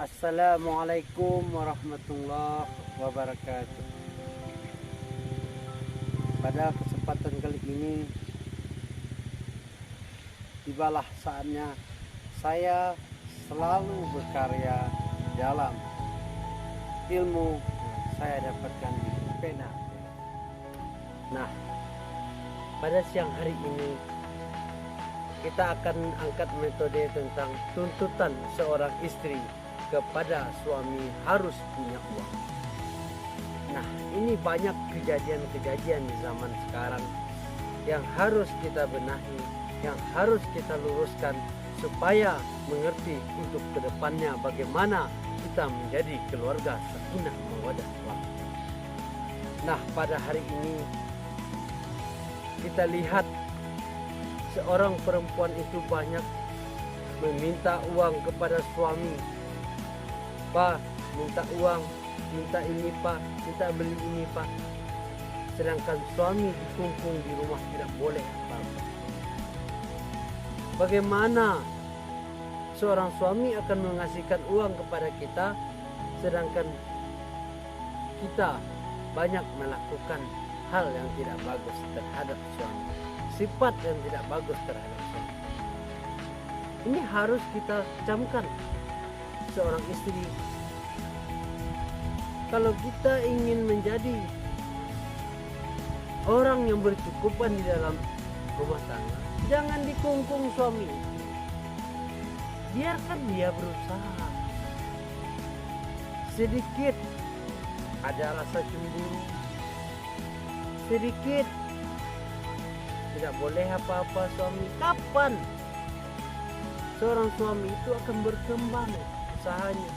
Assalamualaikum warahmatullahi wabarakatuh. Pada kesempatan kali ini tibalah saatnya saya selalu berkarya dalam ilmu saya dapatkan di pena. Nah, pada siang hari ini kita akan angkat metode tentang tuntutan seorang istri kepada suami harus punya uang. Nah, ini banyak kejadian-kejadian di zaman sekarang yang harus kita benahi, yang harus kita luruskan supaya mengerti untuk kedepannya bagaimana kita menjadi keluarga sakinah mawaddah warahmah. Nah, pada hari ini kita lihat seorang perempuan itu banyak meminta uang kepada suami. Pak, minta uang, minta ini Pak, minta beli ini Pak. Sedangkan suami dikungkung di rumah tidak boleh apa-apa. Bagaimana seorang suami akan mengasihkan uang kepada kita sedangkan kita banyak melakukan hal yang tidak bagus terhadap suami, sifat yang tidak bagus terhadap suami. Ini harus kita camkan seorang istri. Kalau kita ingin menjadi orang yang berkecukupan di dalam rumah tangga, jangan dikungkung suami. Biarkan dia berusaha. Sedikit ada rasa cemburu, sedikit tidak boleh apa-apa suami. Kapan seorang suami itu akan berkembang usahanya?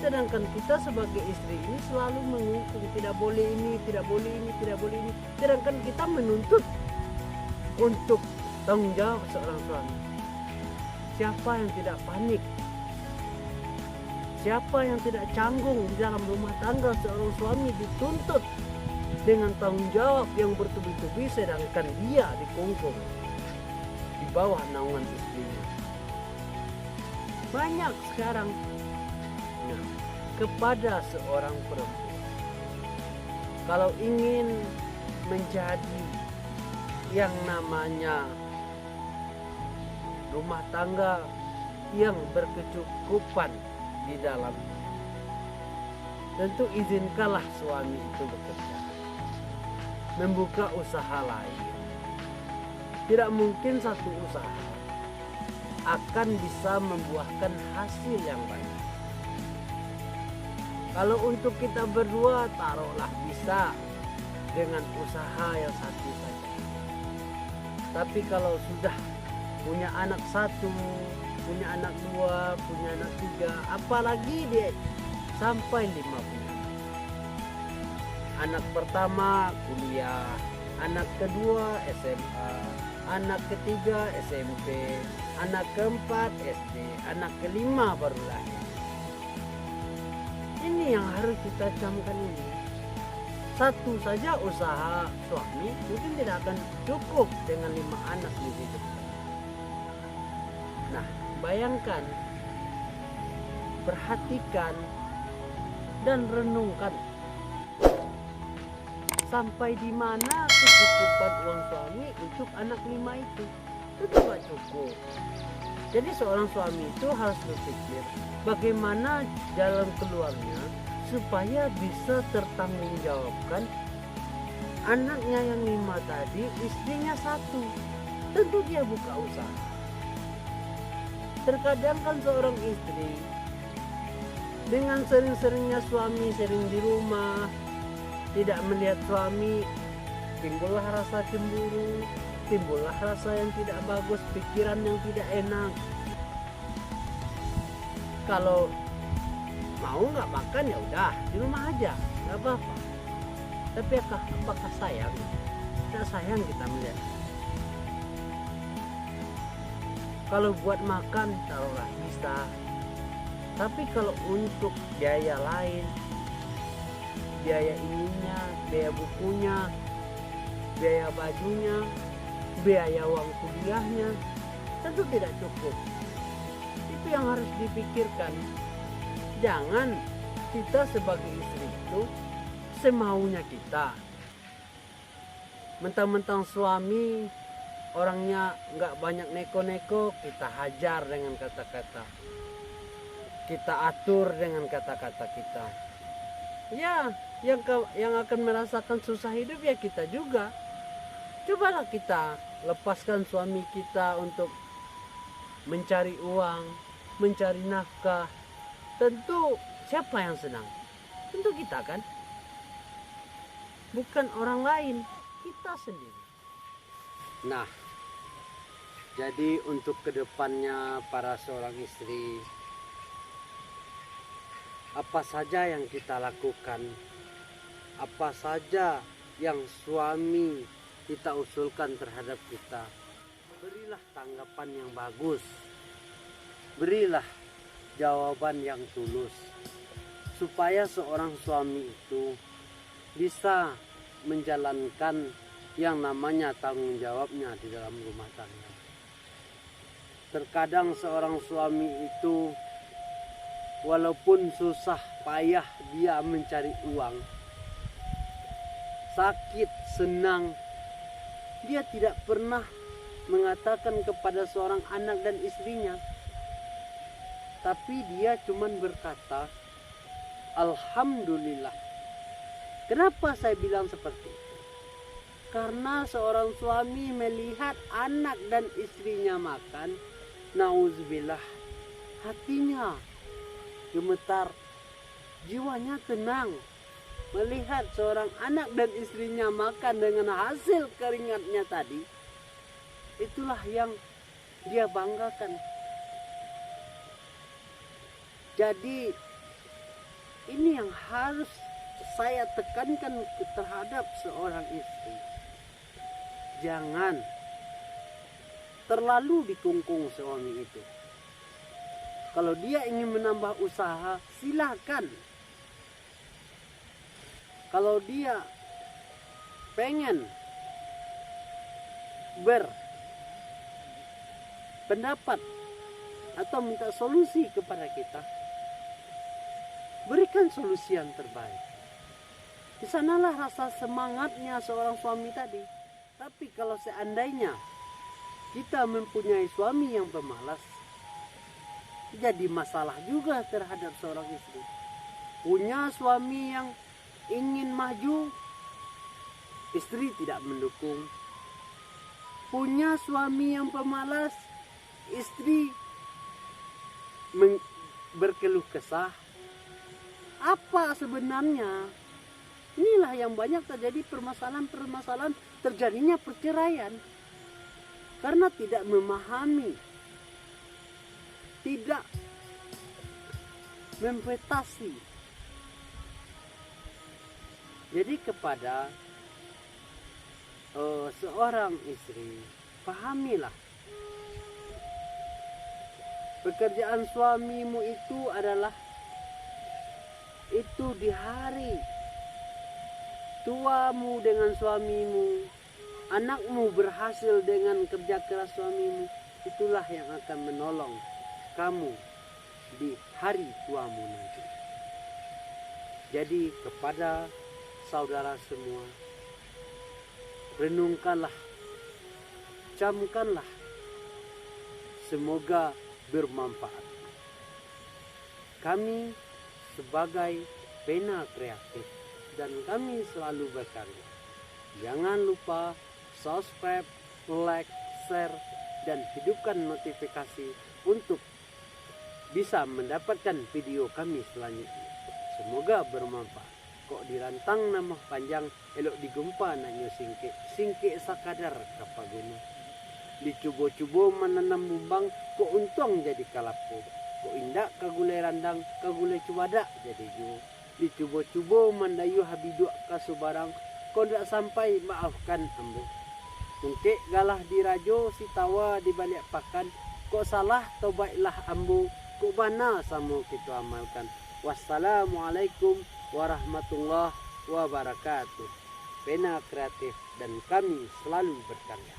Sedangkan kita sebagai istri ini selalu mengungkung, tidak boleh ini, tidak boleh ini, tidak boleh ini. Sedangkan kita menuntut untuk tanggung jawab seorang suami. Siapa yang tidak panik? Siapa yang tidak canggung di dalam rumah tangga seorang suami dituntut dengan tanggung jawab yang bertubi-tubi sedangkan dia dikungkung di bawah naungan istrinya. Banyak sekarang. Nah, kepada seorang perempuan, kalau ingin menjadi yang namanya rumah tangga yang berkecukupan di dalam, tentu izinkanlah suami itu bekerja, membuka usaha lain. Tidak mungkin satu usaha akan bisa membuahkan hasil yang baik. Kalau untuk kita berdua, taruhlah bisa dengan usaha yang satu saja. Tapi kalau sudah punya anak satu, punya anak dua, punya anak tiga, apalagi dia sampai 5 punya. Anak pertama kuliah, anak kedua SMA, anak ketiga SMP, anak keempat SD, anak kelima baru lahir. Ini yang harus kita camkan ini. Satu saja usaha suami mungkin tidak akan cukup dengan 5 anak di hidup. Nah, bayangkan, perhatikan dan renungkan sampai di mana kecukupan uang suami untuk anak 5 itu. Itu tidak cukup. Jadi seorang suami itu harus berpikir bagaimana jalan keluarnya supaya bisa tertanggungjawabkan anaknya yang 5 tadi, istrinya 1. Tentu dia buka usaha. Terkadang kan seorang istri dengan sering-seringnya suami sering di rumah, tidak melihat suami, timbullah rasa cemburu, timbullah rasa yang tidak bagus, pikiran yang tidak enak. Kalau mau nggak makan ya udah di rumah aja, nggak apa-apa. Tapi apakah sayang? Tidak sayang kita melihat. Kalau buat makan taruhlah bisa. Tapi kalau untuk biaya lain, biaya ininya, biaya bukunya, biaya bajunya, biaya uang kuliahnya, tentu tidak cukup. Itu yang harus dipikirkan. Jangan kita sebagai istri itu semaunya kita. Mentang-mentang suami orangnya nggak banyak neko-neko, kita hajar dengan kata-kata. Kita atur dengan kata-kata kita. Ya, yang akan merasakan susah hidup ya kita juga. Cobalah kita lepaskan suami kita untuk mencari uang, mencari nafkah. Tentu siapa yang senang? Tentu kita kan? Bukan orang lain, kita sendiri. Nah, jadi untuk kedepannya para seorang istri, apa saja yang kita lakukan, apa saja yang suami kita usulkan terhadap kita, berilah tanggapan yang bagus, berilah jawaban yang tulus, supaya seorang suami itu bisa menjalankan yang namanya tanggung jawabnya di dalam rumah tangga. Terkadang seorang suami itu walaupun susah payah dia mencari uang, sakit, senang, dia tidak pernah mengatakan kepada seorang anak dan istrinya. Tapi dia cuman berkata, Alhamdulillah. Kenapa saya bilang seperti itu? Karena seorang suami melihat anak dan istrinya makan, nauzubillah, hatinya gemetar, jiwanya tenang. Melihat seorang anak dan istrinya makan dengan hasil keringatnya tadi, itulah yang dia banggakan. Jadi ini yang harus saya tekankan terhadap seorang istri. Jangan terlalu dikungkung suami itu. Kalau dia ingin menambah usaha, silakan. Kalau dia pengen berpendapat atau minta solusi kepada kita, berikan solusi yang terbaik. Di sanalah rasa semangatnya seorang suami tadi. Tapi kalau seandainya kita mempunyai suami yang pemalas, jadi masalah juga terhadap seorang istri. Punya suami yang ingin maju, istri tidak mendukung. Punya suami yang pemalas, istri berkeluh kesah. Apa sebenarnya? Inilah yang banyak terjadi permasalahan terjadinya perceraian. Karena tidak memahami, tidak memvetasi. Jadi kepada seorang istri, pahamilah pekerjaan suamimu itu adalah itu di hari tuamu dengan suamimu, anakmu berhasil dengan kerja keras suamimu, itulah yang akan menolong kamu di hari tuamu nanti. Jadi kepada saudara semua, renungkanlah, camkanlah, semoga bermanfaat. Kami sebagai Pena Kreatif dan kami selalu berkarya. Jangan lupa subscribe, like, share, dan hidupkan notifikasi untuk bisa mendapatkan video kami selanjutnya. Semoga bermanfaat. Kok dirantang nama panjang, elok digumpa nanyo singke sakadar kapagunu. Dicubo-cubo menanam bumbang, kok untung jadi kalapo. Kok indak kagule randang, kagule cubadak jadi ju. Dicubo-cubo mendayu habiduk kasubarang, kok ndak sampai maafkan ambo. Mungkin galah dirajo si tawa di balik pakan, kok salah tobaiklah ambo, kok bana samo kita amalkan. Wassalamualaikum warahmatullahi wabarakatuh. Pena Kreatif dan kami selalu berkarya.